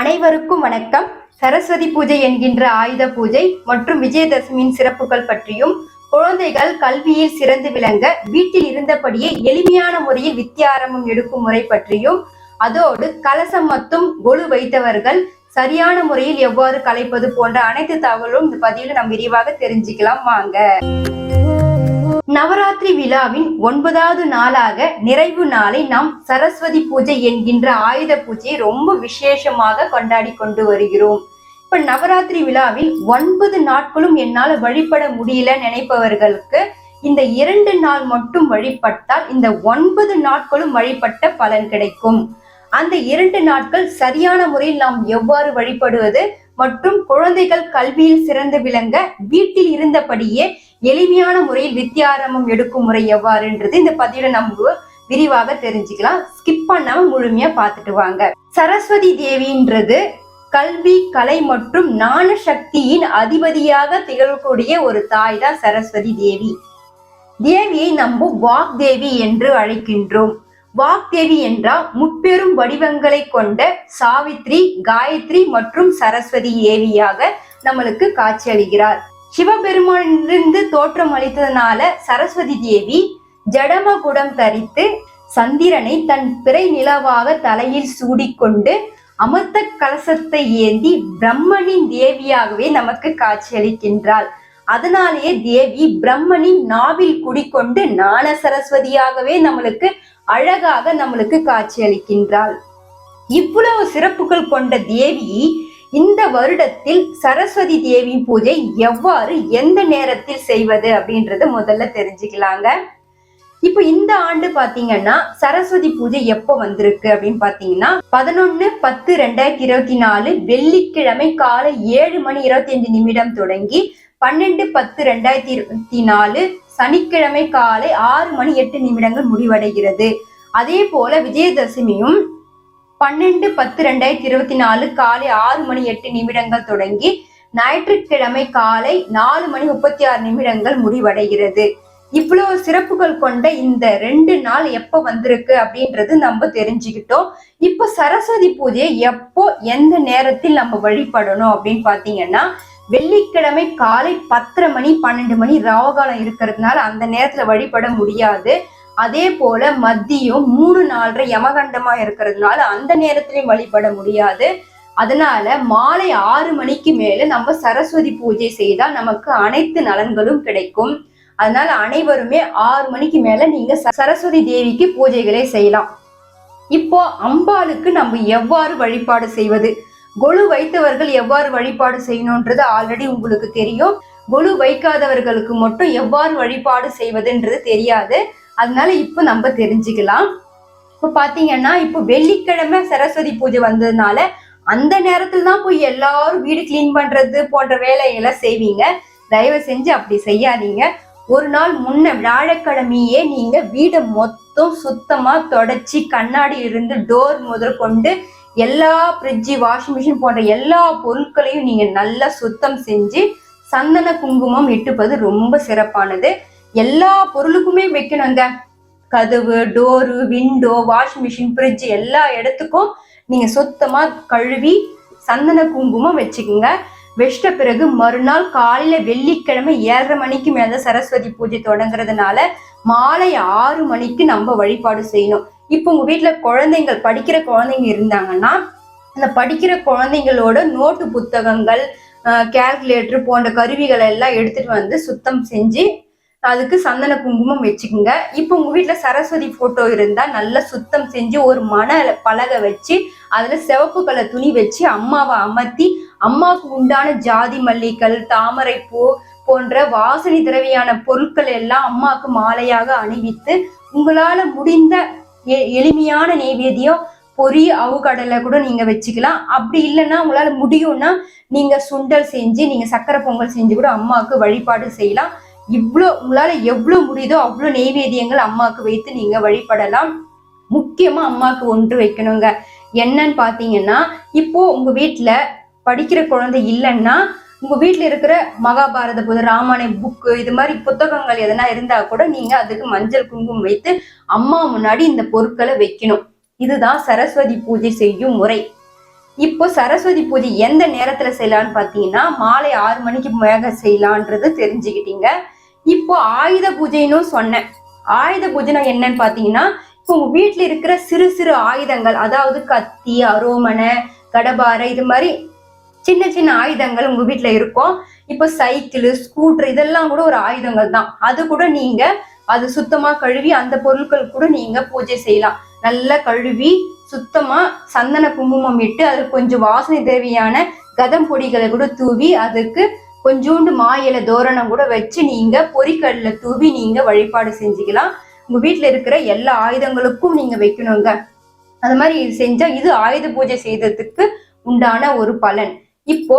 அனைவருக்கும் வணக்கம். சரஸ்வதி பூஜை என்கின்ற ஆயுத பூஜை மற்றும் விஜயதசமியின் சிறப்புகள் பற்றியும், குழந்தைகள் கல்வியில் சிறந்து விளங்க வீட்டில் இருந்தபடியே எளிமையான முறையில் வித்தியாரம்பம் எடுக்கும் முறை பற்றியும், அதோடு கலசம் மற்றும் கொலு வைத்தவர்கள் சரியான முறையில் எவ்வாறு கலைப்பது போன்ற அனைத்து தகவலும் இந்த பதிவில் நாம் விரிவாக தெரிஞ்சுக்கலாம். வாங்க. நவராத்திரி விழாவின் 9வது நாளாக நிறைவு நாளை நாம் சரஸ்வதி பூஜை என்கின்ற ஆயுத பூஜையை ரொம்ப விசேஷமாக கொண்டாடி கொண்டு வருகிறோம். இப்ப நவராத்திரி விழாவில் 9 நாட்களும் என்னால் வழிபட முடியல நினைப்பவர்களுக்கு இந்த 2 நாள் மட்டும் வழிபட்டால் இந்த 9 நாட்களும் வழிபட்ட பலன் கிடைக்கும். அந்த 2 நாட்கள் சரியான முறையில் நாம் எவ்வாறு வழிபடுவது மற்றும் குழந்தைகள் கல்வியில் சிறந்து விளங்க வீட்டில் இருந்தபடியே எளிமையான முறையில் வித்தியாரம்பம் எடுக்கும் முறை எவ்வாறுன்றது இந்த பதிவுல நம்ம விரிவாக தெரிஞ்சுக்கலாம். ஸ்கிப் பண்ணாம முழுமையா பார்த்துட்டு வாங்க. சரஸ்வதி தேவின்றது கல்வி, கலை மற்றும் ஞான சக்தியின் அதிபதியாக திகழக்கூடிய ஒரு தாய் தான் சரஸ்வதி தேவி. தேவியை நம்ம வாக்தேவி என்று அழைக்கின்றோம். வாக்தேவி என்றால் முப்பெரும் வடிவங்களை கொண்ட சாவித்ரி, காயத்ரி மற்றும் சரஸ்வதி தேவியாக நம்மளுக்கு காட்சியளிக்கிறார். சிவபெருமானிலிருந்து தோற்றம் அளித்ததனால சரஸ்வதி தேவி ஜடமகுடம் தரித்து சந்திரனை தன் பிறை நிலவாக தலையில் சூடிக்கொண்டு அமிர்த கலசத்தை ஏந்தி பிரம்மனின் தேவியாகவே நமக்கு காட்சியளிக்கின்றாள். அதனாலேயே தேவி பிரம்மனின் நாவில் குடிக்கொண்டு ஞான சரஸ்வதியாகவே நம்மளுக்கு அழகாக நம்மளுக்கு காட்சியளிக்கின்றாள். இவ்வளவு சிறப்புகள் கொண்ட தேவி இந்த வருடத்தில் சரஸ்வதி தேவி பூஜை எவ்வாறு எந்த நேரத்தில் செய்வது அப்படின்றத முதல்ல தெரிஞ்சுக்கலாங்க. இப்ப இந்த ஆண்டு பாத்தீங்கன்னா சரஸ்வதி பூஜை எப்போ வந்திருக்கு அப்படின்னு பாத்தீங்கன்னா 11/10/2024 வெள்ளிக்கிழமை காலை 7:25 தொடங்கி 12/10/2024 சனிக்கிழமை காலை 6:08 முடிவடைகிறது. அதே போல விஜயதசமியும் 12/10/2024 காலை 6:08 தொடங்கி ஞாயிற்றுக்கிழமை காலை 4:36 முடிவடைகிறது. இவ்வளவு சிறப்புகள் கொண்ட இந்த 2 நாள் எப்ப வந்திருக்கு அப்படின்றது நம்ம தெரிஞ்சுக்கிட்டோம். இப்ப சரஸ்வதி பூஜையை எப்போ எந்த நேரத்தில் நம்ம வழிபடணும் அப்படின்னு பாத்தீங்கன்னா வெள்ளிக்கிழமை காலை 10:30 12 ராவகாலம் இருக்கிறதுனால அந்த நேரத்துல வழிபட முடியாது. அதே போல மதியம் 3-4 யமகண்டமா இருக்கிறதுனால அந்த நேரத்திலையும் வழிபட முடியாது. அதனால மாலை 6 மணிக்கு மேல நம்ம சரஸ்வதி பூஜை செய்தால் நமக்கு அனைத்து நலன்களும் கிடைக்கும். அதனால அனைவருமே 6 மணிக்கு மேல நீங்க சரஸ்வதி தேவிக்கு பூஜைகளை செய்யலாம். இப்போ அம்பாளுக்கு நம்ம எவ்வாறு வழிபாடு செய்வது, கொலு வைத்தவர்கள் எவ்வாறு வழிபாடு செய்யணும்ன்றது ஆல்ரெடி உங்களுக்கு தெரியும். கொலு வைக்காதவர்களுக்கு மட்டும் எவ்வாறு வழிபாடு செய்வதுன்றது தெரியாது. அதனால இப்ப நம்ம தெரிஞ்சுக்கலாம். இப்ப பாத்தீங்கன்னா இப்ப வெள்ளிக்கிழமை சரஸ்வதி பூஜை வந்ததுனால அந்த நேரத்துல தான் போய் எல்லாரும் வீடு கிளீன் பண்றது போன்ற வேலையெல்லாம் செய்வீங்க. தயவு செஞ்சு அப்படி செய்யாதீங்க. ஒரு நாள் முன்ன வியாழக்கிழமையே நீங்க வீடை மொத்தம் சுத்தமா தொடச்சி கண்ணாடி இருந்து டோர் முதல் கொண்டு எல்லா ஃப்ரிட்ஜு, வாஷிங் மிஷின் போன்ற எல்லா பொருட்களையும் நீங்க நல்லா சுத்தம் செஞ்சு சந்தன குங்குமம் இட்டுப்பது ரொம்ப சிறப்பானது. எல்லா பொருளுக்குமே வைக்கணுங்க. கதவு, door, window, washing machine, fridge எல்லா இடத்துக்கும் நீங்க சுத்தமா கழுவி சந்தன குங்குமம் வச்சுக்கோங்க. வச்சிட்ட பிறகு மறுநாள் காலையில வெள்ளிக்கிழமை 7:30 மணிக்கு மேல சரஸ்வதி பூஜை தொடங்குறதுனால மாலை 6 மணிக்கு நம்ம வழிபாடு செய்யணும். இப்போ உங்க வீட்டுல குழந்தைங்கள் படிக்கிற குழந்தைங்க இருந்தாங்கன்னா அந்த படிக்கிற குழந்தைங்களோட நோட்டு புத்தகங்கள், கால்குலேட்டர் போன்ற கருவிகளை எல்லாம் எடுத்துட்டு வந்து சுத்தம் செஞ்சு அதுக்கு சந்தன குங்குமம் வச்சுக்கோங்க. இப்போ உங்க வீட்டுல சரஸ்வதி போட்டோ இருந்தா நல்லா சுத்தம் செஞ்சு ஒரு மண பலகை வச்சு அதுல சிவப்பு கலர் துணி வச்சு அம்மாவை அமர்த்தி அம்மாவுக்கு உண்டான ஜாதி மல்லிகள், தாமரை பூ போன்ற வாசனை திரவியான பொருட்கள் எல்லாம் அம்மாவுக்கு மாலையாக அணிவித்து உங்களால முடிந்த எளிமையான நெய்வேத்தியம் பொரி, அவுகடலை கூட நீங்க வச்சுக்கலாம். அப்படி இல்லைன்னா உங்களால முடியும்னா நீங்க சுண்டல் செஞ்சு நீங்க சக்கரை பொங்கல் செஞ்சு கூட அம்மாவுக்கு வழிபாடு செய்யலாம். உங்களால எவ்வளவு முடியுதோ அவ்வளவு நெய்வேத்தியங்கள் அம்மாவுக்கு வைத்து நீங்க வழிபடலாம். முக்கியமா அம்மாவுக்கு ஒன்று வைக்கணுங்க. என்னன்னு பாத்தீங்கன்னா இப்போ உங்க வீட்டுல படிக்கிற குழந்தை இல்லைன்னா உங்க வீட்டுல இருக்கிற மகாபாரத புத்த, ராமாயண புக்கு, இது மாதிரி புத்தகங்கள் எதனா இருந்தா கூட நீங்க அதுக்கு மஞ்சள் குங்குமம் வைத்து அம்மா முன்னாடி இந்த பொருட்களை வைக்கணும். இதுதான் சரஸ்வதி பூஜை செய்யும் முறை. இப்போ சரஸ்வதி பூஜை எந்த நேரத்துல செய்யலாம்னு பாத்தீங்கன்னா மாலை 6 மணிக்கு மேக செய்யலான்றது தெரிஞ்சுக்கிட்டீங்க. இப்போ ஆயுத பூஜைன்னு சொன்னேன். ஆயுத பூஜைனா என்னன்னு பாத்தீங்கன்னா, இப்போ உங்க வீட்டுல இருக்கிற சிறு சிறு ஆயுதங்கள், அதாவது கத்தி, அரோமனை, கடபாரை, இது மாதிரி சின்ன சின்ன ஆயுதங்கள் உங்க வீட்டுல இருக்கும். இப்போ சைக்கிள், ஸ்கூட்டர் இதெல்லாம் கூட ஒரு ஆயுதங்கள் தான். அது கூட நீங்க அது சுத்தமா கழுவி அந்த பொருட்கள் கூட நீங்க பூஜை செய்யலாம். நல்லா கழுவி சுத்தமா சந்தன குங்குமம் இட்டு அதுக்கு கொஞ்சம் வாசனை தேவையான கதம் பொடிகளை கூட தூவி அதுக்கு கொஞ்சோண்டு மா இலை தோரணம் கூட வச்சு நீங்க பொரிக்கடல தூவி நீங்க வழிபாடு செஞ்சுக்கலாம். உங்க வீட்டுல இருக்கிற எல்லா ஆயுதங்களுக்கும் நீங்க வைக்கணுங்க. அது மாதிரி செஞ்சா இது ஆயுத பூஜை செய்ததுக்கு உண்டான ஒரு பலன். இப்போ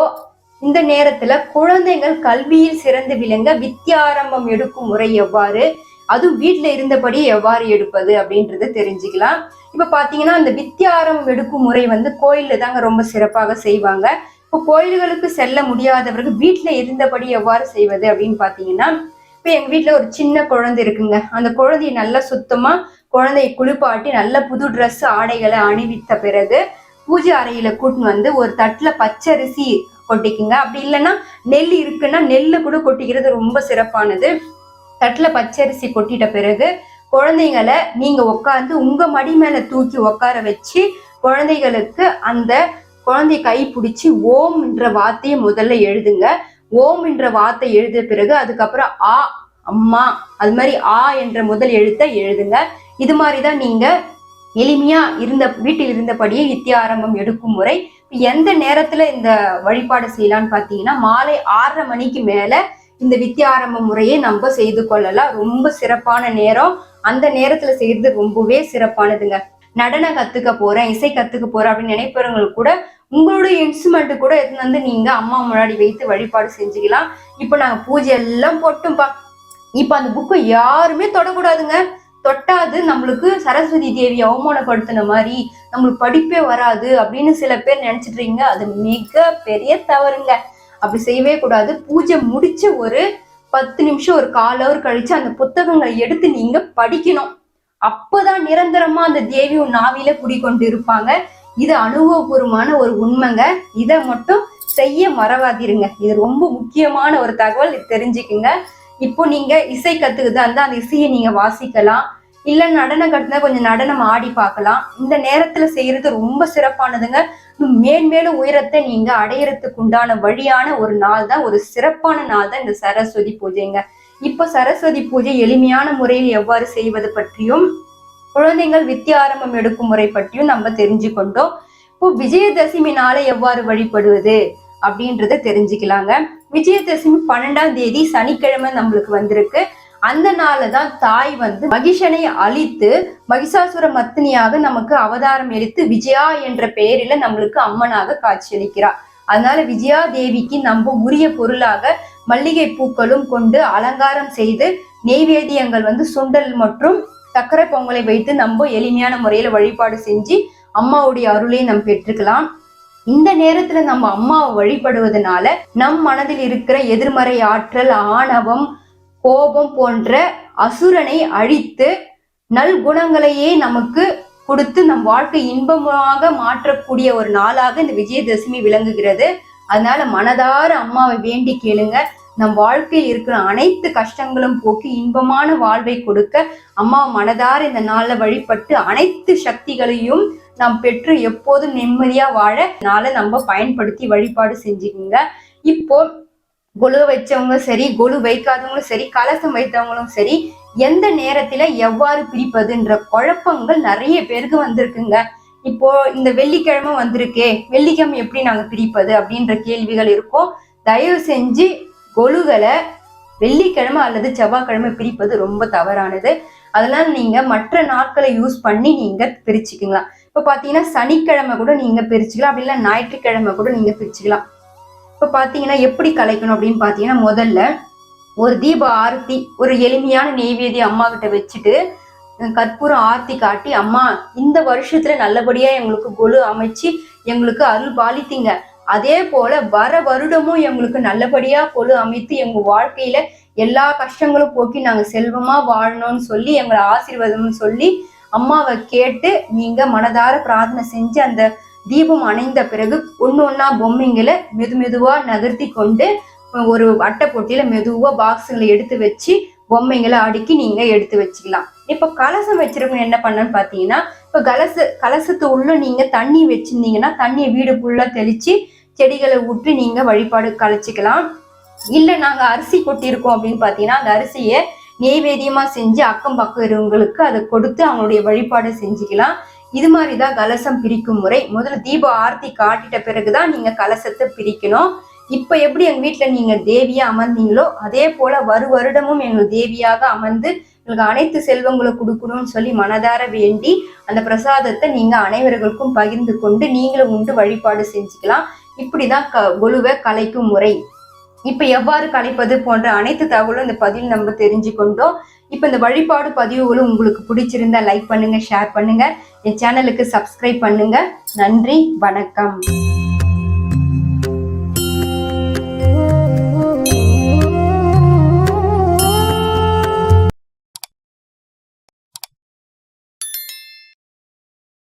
இந்த நேரத்துல குழந்தைகள் கல்வியில் சிறந்து விளங்க வித்யாரம்பம் எடுக்கும் முறை எவ்வாறு, அதுவும் வீட்டுல இருந்தபடி எவ்வாறு எடுப்பது அப்படின்றத தெரிஞ்சுக்கலாம். இப்ப பாத்தீங்கன்னா அந்த வித்யாரம்பம் எடுக்கும் முறை கோயில்ல தாங்க ரொம்ப சிறப்பாக செய்வாங்க. இப்போ கோயில்களுக்கு செல்ல முடியாதவர்கள் வீட்டுல இருந்தபடி எவ்வாறு செய்வது அப்படின்னு பாத்தீங்கன்னா, இப்ப எங்க வீட்டுல ஒரு சின்ன குழந்தை இருக்குங்க. அந்த குழந்தைய நல்லா சுத்தமா குழந்தைய குளிப்பாட்டி நல்ல புது ட்ரெஸ் ஆடைகளை அணிவித்த பிறகு பூஜை அறையில கூட்டின்னு ஒரு தட்டுல பச்சரிசி கொட்டிக்குங்க. அப்படி இல்லைன்னா நெல் இருக்குன்னா நெல்லு கூட கொட்டிக்கிறது ரொம்ப சிறப்பானது. தட்டுல பச்சரிசி கொட்டிட்ட பிறகு குழந்தைங்களை நீங்க உட்காந்து உங்க மடி மேல தூக்கி உட்கார வச்சு குழந்தைகளுக்கு அந்த குழந்தைய கை பிடிச்சி ஓம் என்ற வார்த்தையை முதல்ல எழுதுங்க. ஓம் என்ற வார்த்தை எழுதிய பிறகு அதுக்கப்புறம் ஆ அம்மா, அது மாதிரி ஆ என்ற முதல் எழுத்தை எழுதுங்க. இது மாதிரிதான் நீங்க எளிமையா வீட்டில் இருந்தபடியே வித்யாரம்பம் எடுக்கும் முறை. எந்த நேரத்துல இந்த வழிபாடு செய்யலாம்னு பாத்தீங்கன்னா மாலை 6:30 மணிக்கு மேல இந்த வித்யாரம்ப முறையை நம்ம செய்து கொள்ளலாம். ரொம்ப சிறப்பான நேரம். அந்த நேரத்துல செய்யறது ரொம்பவே சிறப்பானதுங்க. நடனம் கத்துக்க போறேன், இசை கத்துக்க போறேன் அப்படின்னு நினைப்பவங்களுக்கு கூட உங்களுடைய இன்ஸ்ட்ருமெண்ட் கூட எடுத்து நீங்க அம்மா முன்னாடி வைத்து வழிபாடு செஞ்சுக்கலாம். இப்ப நாங்க பூஜை எல்லாம் போட்டோம்பா, இப்ப அந்த புக்கை யாருமே தொடக்கூடாதுங்க. தொட்டாது நம்மளுக்கு சரஸ்வதி தேவி அவமானப்படுத்தின மாதிரி, நம்மளுக்கு படிப்பே வராது அப்படின்னு சில பேர் நினைச்சிட்டு இருக்கீங்க. அது மிக பெரிய தவறுங்க. அப்படி செய்யவே கூடாது. பூஜை முடிச்ச ஒரு 10 நிமிஷம் ஒரு 1/4 hour கழிச்சு அந்த புத்தகங்களை எடுத்து நீங்க படிக்கணும். அப்பதான் நிரந்தரமா அந்த தேவி நாவில குடிக்கொண்டு இருப்பாங்க. இது அனுபவபூர்வமான ஒரு உண்மைங்க. இதை மட்டும் செய்ய மறவாதிருங்க. இது ரொம்ப முக்கியமான ஒரு தகவல், தெரிஞ்சுக்குங்க. இப்போ நீங்க இசை கத்துக்குதா இருந்தா அந்த இசையை நீங்க வாசிக்கலாம். இல்ல நடனம் கட்டுனா கொஞ்சம் நடனம் ஆடி பார்க்கலாம். இந்த நேரத்துல செய்யறது ரொம்ப சிறப்பானதுங்க. மேன்மேலும் உயரத்தை நீங்க அடையறதுக்கு உண்டான வழியான ஒரு நாள் தான், ஒரு சிறப்பான நாள் தான் இந்த சரஸ்வதி பூஜைங்க. இப்ப சரஸ்வதி பூஜை எளிமையான முறையில் எவ்வாறு செய்வது பற்றியும் குழந்தைகள் வித்யாரம்பம் எடுக்கும் முறை பற்றியும் நம்ம தெரிஞ்சுக்கொண்டோம். இப்போ விஜயதசமி நாளை எவ்வாறு வழிபடுவது அப்படின்றத தெரிஞ்சுக்கலாங்க. விஜயதசமி 12ஆம் தேதி சனிக்கிழமை நம்மளுக்கு வந்திருக்கு. அந்த நாள்தான் தாய் மகிஷனை அழித்து மகிஷாசுர மர்த்தினியாக நமக்கு அவதாரம் எடுத்து விஜயா என்ற பெயரில நம்மளுக்கு அம்மனாக காட்சியளிக்கிறார். அதனால விஜயா தேவிக்கு நம்ம உரிய பொருளாக மல்லிகை பூக்களும் கொண்டு அலங்காரம் செய்து நெய்வேத்தியங்கள் சுண்டல் மற்றும் சக்கரை பொங்கலை வைத்து நம்ம எளிமையான முறையில வழிபாடு செஞ்சு அம்மாவுடைய அருளை நம்ம பெற்றுக்கலாம். இந்த நேரத்துல நம்ம அம்மாவை வழிபடுவதனால நம் மனதில் இருக்கிற எதிர்மறை ஆற்றல், ஆணவம், கோபம் போன்ற அசுரனை அழித்து நல்குணங்களையே நமக்கு கொடுத்து நம் வாழ்க்கை இன்பமாக மாற்றக்கூடிய ஒரு நாளாக இந்த விஜயதசமி விளங்குகிறது. அதனால மனதார அம்மாவை வேண்டி கேளுங்க. நம் வாழ்க்கையில் இருக்கிற அனைத்து கஷ்டங்களும் போக்கி இன்பமான வாழ்வை கொடுக்க அம்மாவை மனதார இந்த நாள்ல வழிபட்டு அனைத்து சக்திகளையும் நாம் பெற்று எப்போதும் நிம்மதியா வாழ நாளை நம்ம பயன்படுத்தி வழிபாடு செஞ்சுக்குங்க. இப்போ கொலு வச்சவங்க சரி, கொலு வைக்காதவங்களும் சரி, கலசம் வைத்தவங்களும் சரி, எந்த நேரத்துல எவ்வாறு பிரிப்பதுன்ற குழப்பங்கள் நிறைய பேருக்கு வந்திருக்குங்க. இப்போ இந்த வெள்ளிக்கிழமை வந்திருக்கே, வெள்ளிக்கிழமை எப்படி நாங்க பிரிப்பது அப்படின்ற கேள்விகள் இருக்கும். தயவு செஞ்சு கொலுகளை வெள்ளிக்கிழமை அல்லது செவ்வாய்க்கிழமை பிரிப்பது ரொம்ப தவறானது. அதனால நீங்க மற்ற நாட்களை யூஸ் பண்ணி நீங்க பிரிச்சுக்கலாம். இப்ப பாத்தீங்கன்னா சனிக்கிழமை கூட நீங்க பிரிச்சுக்கலாம், அப்படி இல்லை ஞாயிற்றுக்கிழமை கூட நீங்க பிரிச்சுக்கலாம். இப்ப பாத்தீங்கன்னா எப்படி கலைக்கணும் அப்படின்னு பாத்தீங்கன்னா, முதல்ல ஒரு தீப ஆரத்தி, ஒரு எளிமையான நெய்வேத்தியம் அம்மா கிட்ட வச்சுட்டு கற்பூரம் ஆர்த்தி காட்டி, அம்மா இந்த வருஷத்துல நல்லபடியா எங்களுக்கு கொலு அமைச்சு எங்களுக்கு அருள் பாலித்தீங்க, அதே போல வர வருடமும் எங்களுக்கு நல்லபடியா கொலு அமைத்து எங்க வாழ்க்கையில எல்லா கஷ்டங்களும் போக்கி நாங்க செல்வமா வாழணும்னு சொல்லி எங்களை ஆசீர்வாதம்னு சொல்லி அம்மாவை கேட்டு நீங்க மனதார பிரார்த்தனை செஞ்சு அந்த தீபம் அணைந்த பிறகு ஒன்னொன்னா பொம்மைங்களை மெதுவா நகர்த்தி கொண்டு ஒரு அட்டை போட்டியில மெதுவா பாக்ஸுங்களை எடுத்து வச்சு பொம்மைங்களை அடுக்கி நீங்க எடுத்து வச்சுக்கலாம். இப்ப கலசம் வச்சிருக்கணும் என்ன பண்ணன்னு பாத்தீங்கன்னா, இப்ப கலசத்து உள்ள நீங்க தண்ணி வச்சிருந்தீங்கன்னா தண்ணியை வீடு ஃபுல்லா தெளிச்சு செடிகளை ஊற்றி நீங்க வழிபாடு கழிச்சுக்கலாம். இல்ல நாங்க அரிசி கொட்டியிருக்கோம் அப்படின்னு பாத்தீங்கன்னா அந்த அரிசியை நெய்வேத்தியமா செஞ்சு அக்கம் பக்கம் இருக்கவங்களுக்கு அதை கொடுத்து அவங்களுடைய வழிபாடு செஞ்சுக்கலாம். இது மாதிரிதான் கலசம் பிரிக்கும் முறை. முதல்ல தீப ஆர்த்தி காட்டிட்ட பிறகுதான் நீங்க கலசத்தை பிரிக்கணும். இப்ப எப்படி எங்க வீட்டுல நீங்க தேவியா அமர்ந்தீங்களோ அதே போல வருடமும் எங்களுக்கு தேவியாக அமர்ந்து எங்களுக்கு அனைத்து செல்வங்களை கொடுக்கணும்னு சொல்லி மனதார வேண்டி அந்த பிரசாதத்தை நீங்க அனைவர்களுக்கும் பகிர்ந்து கொண்டு நீங்களும் உண்டு வழிபாடு செஞ்சுக்கலாம். இப்படிதான் கொலுவை கலைக்கும் முறை. இப்ப எவ்வாறு கலைப்பது போன்ற அனைத்து தகவலும் இந்த பதிவில் நம்ம தெரிஞ்சுக்கொண்டோம். இப்ப இந்த வழிபாடு பதிவுகளும் உங்களுக்கு பிடிச்சிருந்தா லைக் பண்ணுங்க, ஷேர் பண்ணுங்க, என் சேனலுக்கு சப்ஸ்கிரைப் பண்ணுங்க. நன்றி, வணக்கம்.